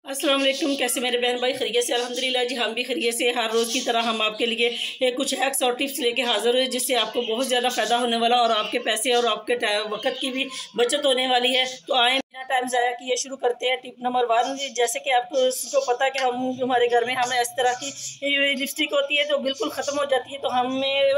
अस्सलाम वालेकुम। कैसे मेरे बहन भाई खैरियत से? अल्हम्दुलिल्लाह जी हम भी खैरियत से। हर रोज़ की तरह हम आपके लिए कुछ हैक्स और टिप्स लेके हाज़िर हुए जिससे आपको बहुत ज़्यादा फ़ायदा होने वाला और आपके पैसे और आपके वक्त की भी बचत होने वाली है। तो आए बिना टाइम ज़ाया किए शुरू करते हैं। टिप नंबर 1, जैसे कि आपको पता है कि हमारे घर में हमें इस तरह की लिपस्टिक होती है तो बिल्कुल ख़त्म हो जाती है। तो हमें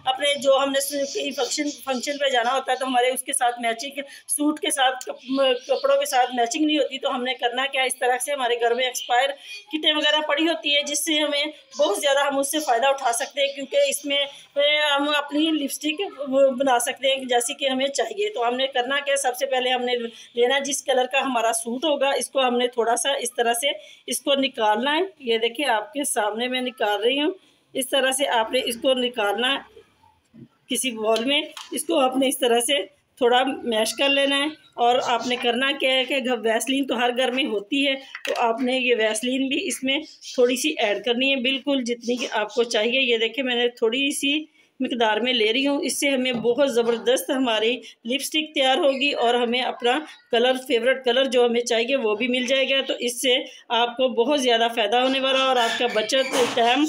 अपने जो हमने फंक्शन पे जाना होता है तो हमारे उसके साथ मैचिंग सूट के साथ कपड़ों के साथ मैचिंग नहीं होती। तो हमने करना क्या, इस तरह से हमारे घर में एक्सपायर किटें वगैरह पड़ी होती है जिससे हमें बहुत ज़्यादा हम उससे फ़ायदा उठा सकते हैं, क्योंकि इसमें हम अपनी लिपस्टिक बना सकते हैं जैसे कि हमें चाहिए। तो हमने करना क्या, सबसे पहले हमने लेना जिस कलर का हमारा सूट होगा, इसको हमने थोड़ा सा इस तरह से इसको निकालना है। ये देखिए आपके सामने मैं निकाल रही हूँ। इस तरह से आपने इसको निकालना है किसी बॉल में। इसको आपने इस तरह से थोड़ा मैश कर लेना है और आपने करना क्या है कि वैसलीन तो हर घर में होती है, तो आपने ये वैसलीन भी इसमें थोड़ी सी ऐड करनी है, बिल्कुल जितनी कि आपको चाहिए। ये देखिए मैंने थोड़ी सी मिकदार में ले रही हूँ। इससे हमें बहुत ज़बरदस्त हमारी लिपस्टिक तैयार होगी और हमें अपना कलर, फेवरेट कलर जो हमें चाहिए वो भी मिल जाएगा। तो इससे आपको बहुत ज़्यादा फ़ायदा होने वाला और आपका टाइम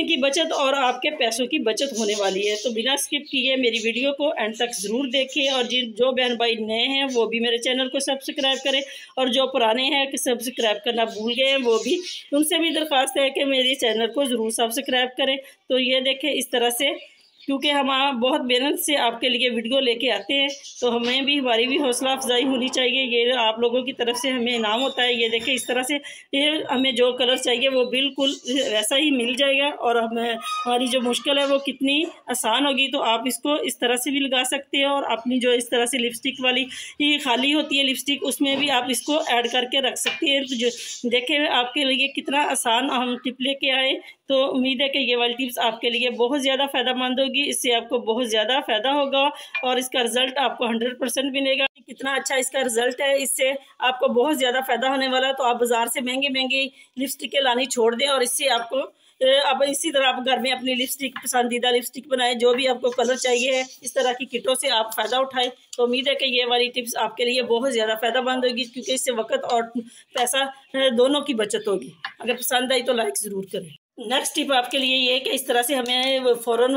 की बचत और आपके पैसों की बचत होने वाली है। तो बिना स्किप किए मेरी वीडियो को एंड तक ज़रूर देखें और जो बहन भाई नए हैं वो भी मेरे चैनल को सब्सक्राइब करें और जो पुराने हैं कि सब्सक्राइब करना भूल गए हैं वो भी, उनसे भी दरख्वास्त है कि मेरे चैनल को ज़रूर सब्सक्राइब करें। तो ये देखें इस तरह से, क्योंकि हम बहुत मेहनत से आपके लिए वीडियो लेके आते हैं तो हमें भी, हमारी भी हौसला अफजाई होनी चाहिए। ये आप लोगों की तरफ से हमें इनाम होता है। ये देखिए इस तरह से ये हमें जो कलर चाहिए वो बिल्कुल वैसा ही मिल जाएगा और हमारी जो मुश्किल है वो कितनी आसान होगी। तो आप इसको इस तरह से भी लगा सकते हैं और अपनी जो इस तरह से लिपस्टिक वाली ये खाली होती है लिपस्टिक, उसमें भी आप इसको ऐड करके रख सकते हैं। तो जो देखें आपके लिए कितना आसान हम टिप लेके आए। तो उम्मीद है कि ये वाली टिप्स आपके लिए बहुत ज़्यादा फ़ायदेमंद होगी, इससे आपको बहुत ज़्यादा फ़ायदा होगा और इसका रिज़ल्ट आपको 100% मिलेगा। कितना अच्छा इसका रिज़ल्ट है, इससे आपको बहुत ज़्यादा फ़ायदा होने वाला है। तो आप बाज़ार से महंगी लिपस्टिकें लानी छोड़ दें और इससे आपको अब इसी तरह आप घर में अपनी लिपस्टिक, पसंदीदा लिपस्टिक बनाएं। जो भी आपको कलर चाहिए है इस तरह की किटों से आप फ़ायदा उठाएं। तो उम्मीद है कि ये वाली टिप्स आपके लिए बहुत ज़्यादा फ़ायदेमंद होगी, क्योंकि इससे वक्त और पैसा दोनों की बचत होगी। अगर पसंद आई तो लाइक ज़रूर करें। नेक्स्ट टिप आपके लिए ये है कि इस तरह से हमें फ़ौरन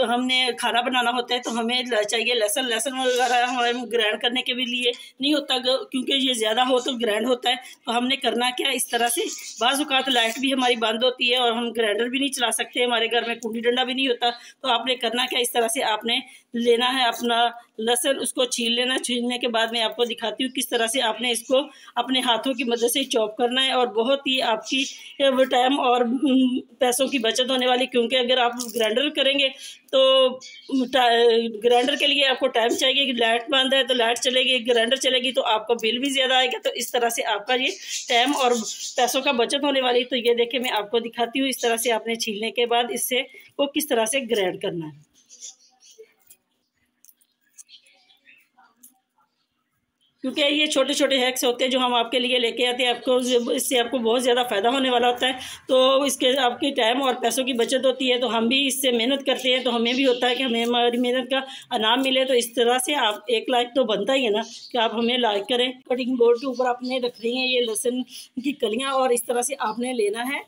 हमने खाना बनाना होता है तो हमें चाहिए लहसुन वगैरह हमें ग्राइंड करने के भी लिए नहीं होता, क्योंकि ये ज़्यादा हो तो ग्राइंड होता है। तो हमने करना क्या, इस तरह से बाज़ औक़ात लाइट भी हमारी बंद होती है और हम ग्राइंडर भी नहीं चला सकते, हमारे घर में कुंडी डंडा भी नहीं होता। तो आपने करना क्या, इस तरह से आपने लेना है अपना लहसुन, उसको छील लेना। छीलने के बाद मैं आपको दिखाती हूँ किस तरह से आपने इसको अपने हाथों की मदद से चॉप करना है और बहुत ही आपकी टाइम और पैसों की बचत होने वाली। क्योंकि अगर आप ग्राइंडर करेंगे तो ग्राइंडर के लिए आपको टाइम चाहिए कि लाइट बंद है तो लाइट चलेगी, ग्राइंडर चलेगी तो आपको बिल भी ज़्यादा आएगा। तो इस तरह से आपका ये टाइम और पैसों का बचत होने वाली। तो ये देखिए मैं आपको दिखाती हूँ इस तरह से आपने छीलने के बाद इससे को किस तरह से ग्राइंड करना है। क्योंकि ये छोटे छोटे हैक्स होते हैं जो हम आपके लिए लेके आते हैं, आपको इससे आपको बहुत ज़्यादा फ़ायदा होने वाला होता है। तो इसके आपकी टाइम और पैसों की बचत होती है। तो हम भी इससे मेहनत करते हैं तो हमें भी होता है कि हमें हमारी मेहनत का इनाम मिले। तो इस तरह से आप एक लाइक तो बनता ही है ना कि आप हमें लाइक करें। कटिंग बोर्ड के ऊपर आपने रख रही हैं ये लहसुन की कलियाँ और इस तरह से आपने लेना है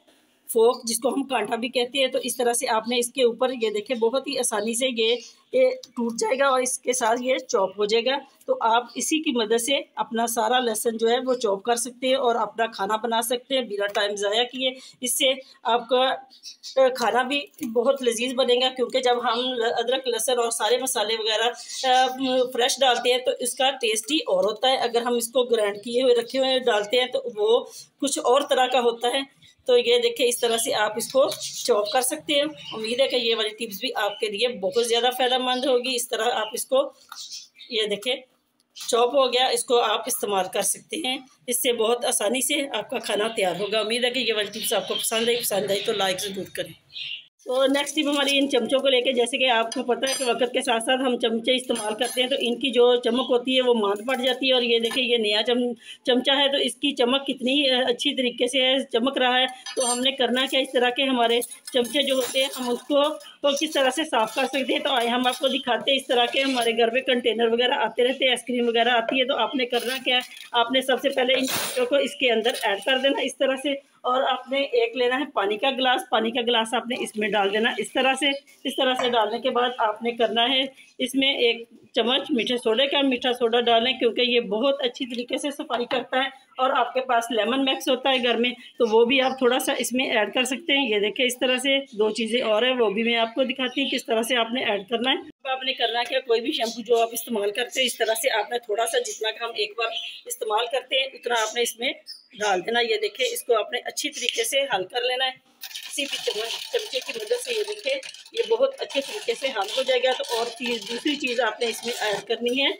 फोक, जिसको हम कांटा भी कहते हैं। तो इस तरह से आपने इसके ऊपर ये देखें बहुत ही आसानी से ये टूट जाएगा और इसके साथ ये चॉप हो जाएगा। तो आप इसी की मदद से अपना सारा लहसुन जो है वो चॉप कर सकते हैं और अपना खाना बना सकते हैं बिना टाइम ज़ाया किए। इससे आपका खाना भी बहुत लजीज बनेगा, क्योंकि जब हम अदरक लहसुन और सारे मसाले वगैरह फ्रेश डालते हैं तो इसका टेस्ट ही और होता है। अगर हम इसको ग्राइंड किए हुए रखे हुए डालते हैं तो वो कुछ और तरह का होता है। तो ये देखिए इस तरह से आप इसको चॉप कर सकते हैं। उम्मीद है कि ये वाली टिप्स भी आपके लिए बहुत ज़्यादा फ़ायदेमंद होगी। इस तरह आप इसको, ये देखें चॉप हो गया, इसको आप इस्तेमाल कर सकते हैं। इससे बहुत आसानी से आपका खाना तैयार होगा। उम्मीद है कि ये वाली टिप्स आपको पसंद आई तो लाइक ज़रूर करें। तो नेक्स्ट टिप हमारी इन चमचों को लेके, जैसे कि आपको पता है कि वक्त के साथ साथ हम चमचे इस्तेमाल करते हैं तो इनकी जो चमक होती है वो मांद पड़ जाती है। और ये देखिए ये नया चमचा है तो इसकी चमक कितनी अच्छी तरीके से चमक रहा है। तो हमने करना क्या, इस तरह के हमारे चमचे जो होते हैं हम उसको तो किस तरह से साफ़ कर सकते हैं। तो आए हम आपको दिखाते हैं। इस तरह के हमारे घर में कंटेनर वगैरह आते रहते हैं, आइसक्रीम वगैरह आती है। तो आपने करना क्या है, आपने सबसे पहले इन चीज़ों को इसके अंदर ऐड कर देना इस तरह से। और आपने एक लेना है पानी का गिलास, पानी का गिलास आपने इसमें डाल देना इस तरह से। इस तरह से डालने के बाद आपने करना है इसमें 1 चम्मच मीठे सोडे का मीठा सोडा डालें, क्योंकि ये बहुत अच्छी तरीके से सफाई करता है। और आपके पास लेमन मैक्स होता है घर में, तो वो भी आप थोड़ा सा इसमें ऐड कर सकते हैं। ये देखें इस तरह से 2 चीज़ें और हैं, वो भी मैं आपको दिखाती हूँ किस तरह से आपने ऐड करना है। अब आपने करना क्या, कोई भी शैम्पू जो आप इस्तेमाल करते हैं इस तरह से आपने थोड़ा सा, जितना का हम एक बार इस्तेमाल करते हैं उतना आपने इसमें डाल देना। ये देखें, इसको आपने अच्छी तरीके से हल कर लेना है किसी भी चमचे की मदद से। ये देखें, ये बहुत अच्छे तरीके से हल हो जाएगा। तो और दूसरी चीज़ आपने इसमें ऐड करनी है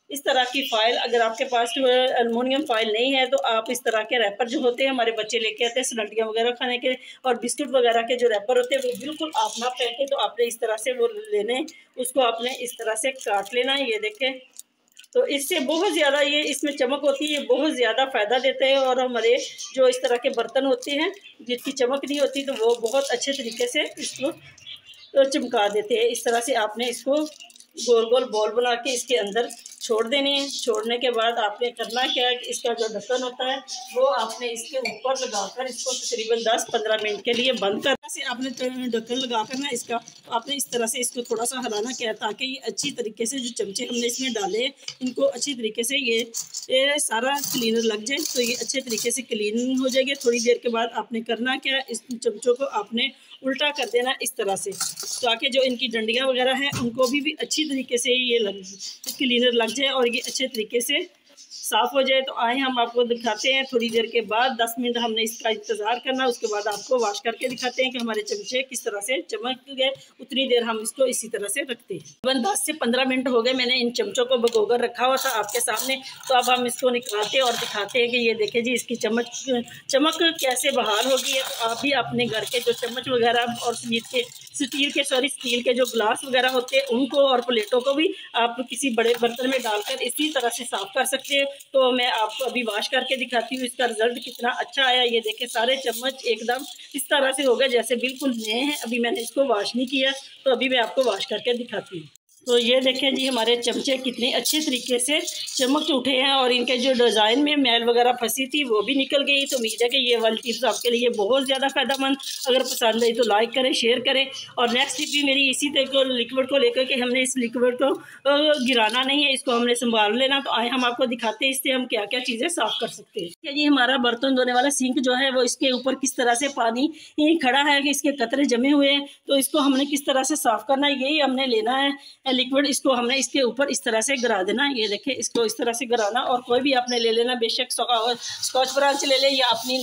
इस तरह की फ़ाइल। अगर आपके पास एलुमिनियम फ़ाइल नहीं है तो आप इस तरह के रैपर जो होते हैं, हमारे बच्चे लेके आते हैं सलंटियाँ वगैरह खाने के, और बिस्कुट वगैरह के जो रैपर होते हैं वो बिल्कुल आप ना फेंकें। तो आपने इस तरह से वो लेने, उसको आपने इस तरह से काट लेना है। ये देखें, तो इससे बहुत ज़्यादा ये इसमें चमक होती है, बहुत ज़्यादा फ़ायदा देते हैं। और हमारे जो इस तरह के बर्तन होते हैं जिसकी चमक नहीं होती, तो वो बहुत अच्छे तरीके से इसको चमका देते हैं। इस तरह से आपने इसको गोल गोल बॉल बना के इसके अंदर छोड़ देने हैं। छोड़ने के बाद आपने करना क्या है कि इसका जो ढक्कन होता है वो आपने इसके ऊपर लगाकर इसको तकरीबन 10-15 मिनट के लिए बंद करना से आपने ढक्कन लगाकर ना इसका, तो आपने इस तरह से इसको थोड़ा सा हिलाना क्या है, ताकि ये अच्छी तरीके से जो चमचे हमने इसमें डाले हैं इनको अच्छी तरीके से ये सारा क्लीनर लग जाए। तो ये अच्छे तरीके से क्लीन हो जाएगी। थोड़ी देर के बाद आपने करना क्या है, इस चमचों को आपने उल्टा कर देना इस तरह से, ताकि जो इनकी डंडियाँ वगैरह हैं उनको भी अच्छी तरीके से ये क्लीनर लग जाए और ये अच्छे तरीके से साफ़ हो जाए। तो आए हम आपको दिखाते हैं थोड़ी देर के बाद, 10 मिनट हमने इसका इंतज़ार करना, उसके बाद आपको वॉश करके दिखाते हैं कि हमारे चमचे किस तरह से चमक गए। उतनी देर हम इसको इसी तरह से रखते हैं। तकरीबन 10 से 15 मिनट हो गए मैंने इन चमचों को भिगोकर रखा हुआ था आपके सामने। तो अब हम इसको निकालते हैं और दिखाते हैं कि ये देखें जी इसकी चमक कैसे बहाल होगी है। तो आप भी अपने घर के जो चम्मच वगैरह और स्टील के जो ग्लास वगैरह होते हैं उनको और प्लेटों को भी आप किसी बड़े बर्तन में डालकर इसी तरह से साफ़ कर सकते हैं। तो मैं आपको अभी वॉश करके दिखाती हूँ इसका रिजल्ट कितना अच्छा आया। ये देखें, सारे चम्मच एकदम इस तरह से हो गए जैसे बिल्कुल नए हैं। अभी मैंने इसको वॉश नहीं किया, तो अभी मैं आपको वॉश करके दिखाती हूँ। तो ये देखें जी हमारे चमचे कितने अच्छे तरीके से चमक उठे हैं और इनके जो डिज़ाइन में मैल वगैरह फंसी थी वो भी निकल गई। तो उम्मीद है कि ये वाली टिप्स आपके लिए बहुत ज़्यादा फ़ायदेमंद। अगर पसंद आई तो लाइक करें, शेयर करें। और नेक्स्ट टिप भी मेरी इसी तरह लिक्विड को लेकर के हमने इस लिक्विड को गिराना नहीं है, इसको हमने संभाल लेना। तो आए हम आपको दिखाते हैं इससे हम क्या क्या चीज़ें साफ़ कर सकते हैं। जी हमारा बर्तन धोने वाला सिंक जो है वो इसके ऊपर किस तरह से पानी खड़ा है कि इसके कतरे जमे हुए हैं। तो इसको हमने किस तरह से साफ़ करना है, यही हमने लेना है लिक्विड। इसको हमने इसके ऊपर इस तरह से गिरा देना। ये देखिए, इसको इस तरह से गिराना। और कोई भी आपने ले लेना, बेशक स्कॉच ब्रांच ले ले या अपनी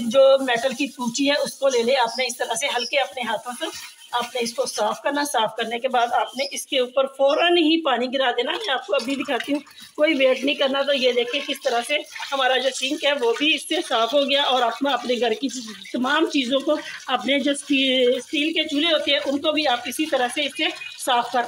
जो मेटल की कूची है उसको ले ले। आपने इस तरह से हल्के अपने हाथों से आपने इसको साफ़ करना। साफ़ करने के बाद आपने इसके ऊपर फ़ौरन ही पानी गिरा देना। मैं आपको अभी दिखाती हूँ, कोई वेट नहीं करना। तो ये देखिए किस तरह से हमारा जो सिंक है वो भी इससे साफ़ हो गया। और अपने घर की तमाम चीज़ों को, अपने जो स्टील के चूल्हे होते हैं उनको भी आप इसी तरह से इससे साफ़ कर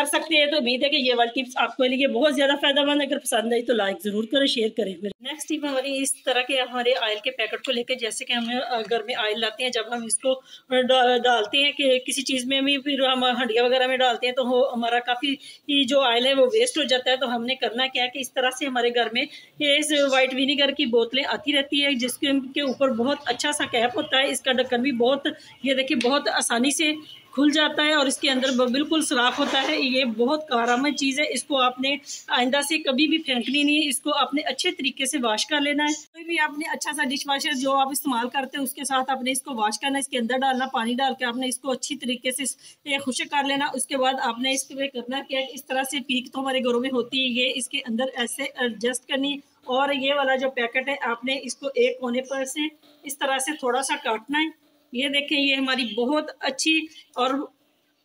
सकते हैं। तो उम्मीद है कि ये वाली टिप्स आपके लिए बहुत ज़्यादा फ़ायदेमंद। अगर पसंद आई तो लाइक ज़रूर करें, शेयर करें। नेक्स्ट टिप हमारी इस तरह के हमारे ऑयल के पैकेट को लेकर, जैसे कि हमें घर में ऑयल लाते हैं, जब हम इसको डालते हैं कि किसी चीज़ में भी, फिर हम हंडिया वगैरह में डालते हैं तो हमारा काफ़ी जो ऑयल है वो वेस्ट हो जाता है। तो हमने करना क्या है कि इस तरह से हमारे घर में ये वाइट विनीगर की बोतलें आती रहती है जिसके ऊपर बहुत अच्छा सा कैप होता है। इसका ढक्कन भी बहुत, ये देखिए, बहुत आसानी से खुल जाता है और इसके अंदर बिल्कुल सुराख होता है। ये बहुत कारआमद चीज़ है। इसको आपने आइंदा से कभी भी फेंकनी नहीं है। इसको आपने अच्छे तरीके से वॉश कर लेना है। कोई भी आपने अच्छा सा डिश वॉशर जो आप इस्तेमाल करते हैं उसके साथ आपने इसको वॉश करना है। इसके अंदर डालना, पानी डाल के आपने इसको अच्छी तरीके से खुश्क कर लेना। उसके बाद आपने इसके करना क्या है, इस तरह से पीक तो हमारे घरों में होती है, ये इसके अंदर ऐसे एडजस्ट करनी। और ये वाला जो पैकेट है आपने इसको एक कोने पर से इस तरह से थोड़ा सा काटना है। ये देखें, ये हमारी बहुत अच्छी और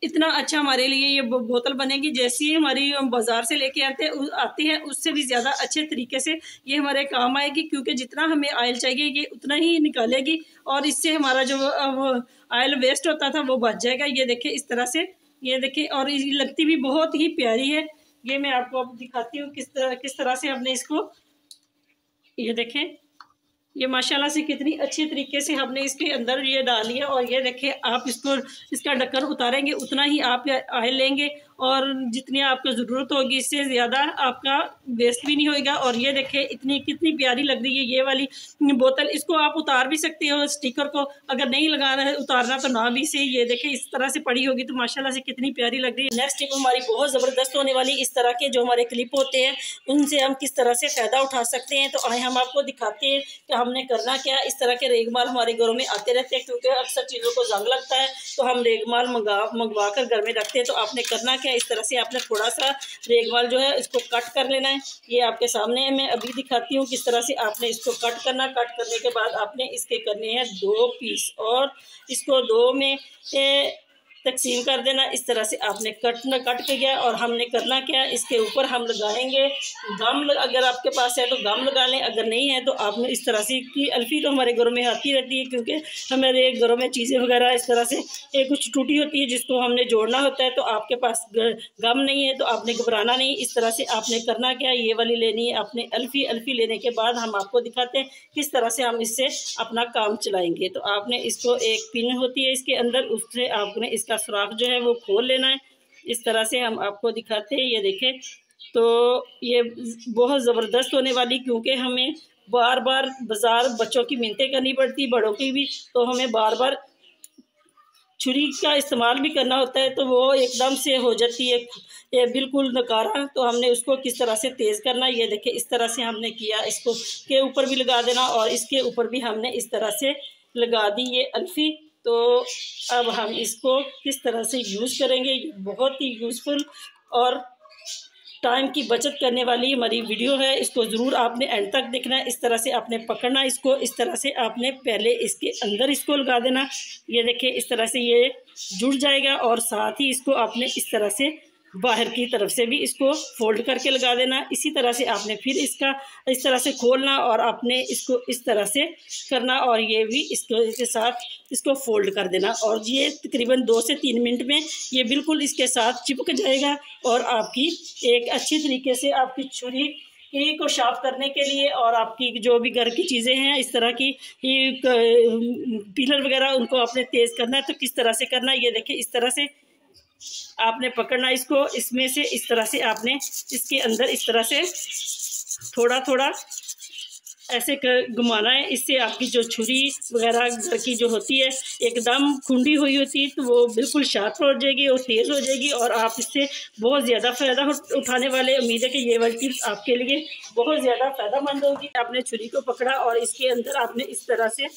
इतना अच्छा हमारे लिए ये बोतल बनेगी जैसी हमारी बाजार से लेके आती है उससे भी ज़्यादा अच्छे तरीके से ये हमारे काम आएगी। क्योंकि जितना हमें ऑयल चाहिए ये उतना ही निकालेगी और इससे हमारा जो ऑयल वेस्ट होता था वो बच जाएगा। ये देखिए इस तरह से, ये देखिए, और ये लगती भी बहुत ही प्यारी है। ये मैं आपको अब दिखाती हूँ किस तरह से हमने इसको, ये देखें, ये माशाल्लाह से कितनी अच्छी तरीके से हमने इसके अंदर ये डाल लिया। और ये देखिए, आप इसको, इसका ढक्कन उतारेंगे उतना ही आप ऑयल लेंगे और जितनी आपको ज़रूरत होगी इससे ज़्यादा आपका वेस्ट भी नहीं होएगा। और ये देखिए इतनी कितनी प्यारी लग रही है ये वाली बोतल। इसको आप उतार भी सकते हो स्टिकर को, अगर नहीं लगाना है उतारना तो ना भी से। ये देखिए इस तरह से पड़ी होगी तो माशाल्लाह से कितनी प्यारी लग रही है। नेक्स्ट टिप हमारी बहुत ज़बरदस्त होने वाली। इस तरह के जो हमारे क्लिप होते हैं उनसे हम किस तरह से फ़ायदा उठा सकते हैं। तो आए हम आपको दिखाते हैं कि हमने करना क्या। इस तरह के रेगमाल हमारे घरों में आते रहते हैं क्योंकि अक्सर चीज़ों को जंग लगता है, तो हम रेगमाल मंगवा कर घर में रखते हैं। तो आपने करना क्या, इस तरह से आपने थोड़ा सा रेगमाल जो है इसको कट कर लेना है। ये आपके सामने है, मैं अभी दिखाती हूँ किस तरह से आपने इसको कट करना। कट करने के बाद आपने इसके करने हैं 2 पीस और इसको 2 में तकसीम कर देना। इस तरह से आपने कट के गया। और हमने करना क्या, इसके ऊपर हम लगाएंगे गम। अगर आपके पास है तो गम लगा लें, अगर नहीं है तो आपने इस तरह से की अल्फ़ी तो हमारे घरों में आती रहती है क्योंकि हमारे घरों में चीज़ें वगैरह इस तरह से कुछ टूटी होती है जिसको हमने जोड़ना होता है। तो आपके पास गम नहीं है तो आपने घबराना नहीं। इस तरह से आपने करना क्या, ये वाली लेनी है आपने अल्फ़ी। अल्फ़ी लेने के बाद हम आपको दिखाते हैं किस तरह से हम इससे अपना काम चलाएँगे। तो आपने इसको, एक पिन होती है इसके अंदर, उससे आपने इसका सुराख जो है वो खोल लेना है। इस तरह से हम आपको दिखाते हैं। ये देखें, तो ये बहुत ज़बरदस्त होने वाली क्योंकि हमें बार बार बाज़ार बच्चों की मिन्नतें करनी पड़ती, बड़ों की भी, तो हमें बार बार छुरी का इस्तेमाल भी करना होता है तो वो एकदम से हो जाती है ये बिल्कुल नकारा। तो हमने उसको किस तरह से तेज़ करना, ये देखिए इस तरह से हमने किया। इसको के ऊपर भी लगा देना और इसके ऊपर भी हमने इस तरह से लगा दी ये अल्फ़ी। तो अब हम इसको किस तरह से यूज़ करेंगे, ये बहुत ही यूज़फुल और टाइम की बचत करने वाली हमारी वीडियो है। इसको ज़रूर आपने एंड तक देखना है। इस तरह से आपने पकड़ना इसको, इस तरह से आपने पहले इसके अंदर इसको लगा देना। ये देखिए इस तरह से ये जुड़ जाएगा और साथ ही इसको आपने इस तरह से बाहर की तरफ से भी इसको फोल्ड करके लगा देना। इसी तरह से आपने फिर इसका इस तरह से खोलना और आपने इसको इस तरह से करना और ये भी इसके साथ इसको फोल्ड कर देना। और ये तकरीबन 2 से 3 मिनट में ये बिल्कुल इसके साथ चिपक जाएगा और आपकी एक अच्छी तरीके से आपकी छुरी को साफ करने के लिए और आपकी जो भी घर की चीज़ें हैं इस तरह की पिलर वगैरह उनको आपने तेज़ करना है। तो किस तरह से करना है, ये देखिए इस तरह से आपने पकड़ना इसको, इसमें से इस तरह से आपने इसके अंदर इस तरह से थोड़ा थोड़ा ऐसे घुमाना है। इससे आपकी जो छुरी वगैरह घर की जो होती है एकदम खुंडी हुई होती है तो वो बिल्कुल शार्प हो जाएगी और तेज़ हो जाएगी और आप इससे बहुत ज़्यादा फ़ायदा उठाने वाले। उम्मीद है कि ये वाली टिप्स आपके लिए बहुत ज़्यादा फ़ायदेमंद होगी। आपने छुरी को पकड़ा और इसके अंदर आपने इस तरह से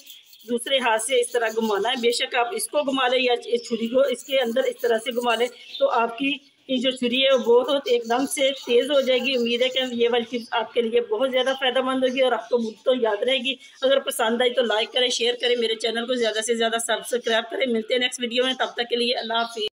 दूसरे हाथ से इस तरह घुमाना है। बेशक आप इसको घुमा लें या छुरी को इसके अंदर इस तरह से घुमा लें तो आपकी ये जो छुरी है वो बहुत एकदम से तेज़ हो जाएगी। उम्मीद है कि ये वाली टिप्स आपके लिए बहुत ज़्यादा फ़ायदेमंद होगी और आपको तो याद रहेगी। अगर पसंद आई तो लाइक करें, शेयर करें, मेरे चैनल को ज़्यादा से ज़्यादा सब्सक्राइब करें। मिलते हैं नेक्स्ट वीडियो में, तब तक के लिए अल्लाह हाफ़िज़।